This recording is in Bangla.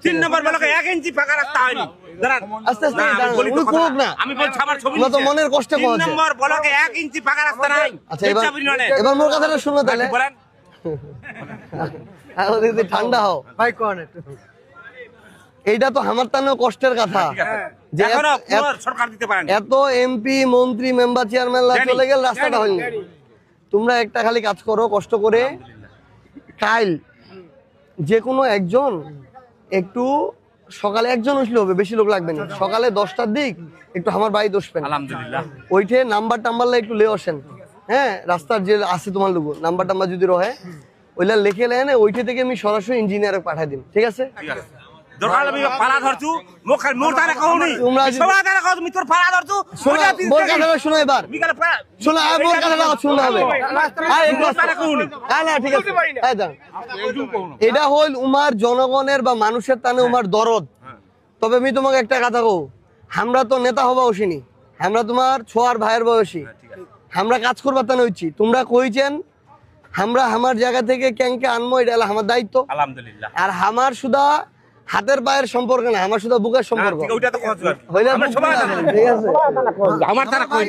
3 নম্বর ব্লকে 1 ইঞ্চি ফাঁকা রাস্তা হয়নি। আস্তে আস্তে আমি বলছি আমার ছবি তো মনের কষ্টে 3 নম্বর ব্লকে 1 ইঞ্চি ফাঁকা রাস্তা নাই। আচ্ছা এবার মোর কথাটা শুনো তাহলে বলেন ঠান্ডা হও ভাই কোন এইটা তো আমার তানেও কষ্টের কথা যে সরকার দিতে পারেন এত এমপি মন্ত্রী মেম্বার চেয়ারম্যান চলে গেল রাস্তাটা হয়নি। তোমরা একটা খালি কাজ করো কষ্ট করে কাল যে কোনো একজন একটু সকালে একজন উঠলে হবে, বেশি লোক লাগবে না। সকালে 10টার দিক একটু আমার বাড়ি দোষবেন আলহামদুলিল্লাহ ওইঠে নাম্বার টাম্বার একটু লে আসেন। হ্যাঁ রাস্তার যে আছে তোমার লোক নাম্বার টাম্বার যদি রহে ওইলা লিখে নেন, ওইঠে থেকে আমি সরাসরি ইঞ্জিনিয়ারে পাঠাই দিন। ঠিক আছে দরকার আমি পালা ধরছু মুখের মুরতারে কওনি সবাই তারে কও তুমি তোর পালা ধরছু শোনা মোর কথাটা শোনো এবার বিকালে শোনা মোর কথাটা শুনতে হবে। মুরতারে কওনি না ঠিক আছে এই দাও এটা হইল উমার জনগণের বা মানুষের টানে উমার দরদ। তবে আমি তোমাকে একটা কথা কও, আমরা তো নেতা হবা ওসিনি, আমরা তোমার ছোয়ার ভাইয়ের বয়সী, আমরা কাজ করবার টানে হইছি। তোমরা কইছেন আমরা আমার জায়গা থেকে ক্যাংকে আনবো, এটা হলো আমার দায়িত্ব আলহামদুলিল্লাহ। আর আমার শুধু হাতের পায়ের সম্পর্ক না, আমার শুধু বুকের সম্পর্ক ওইটা তো কথা হইলে ঠিক আছে আমার তারা কই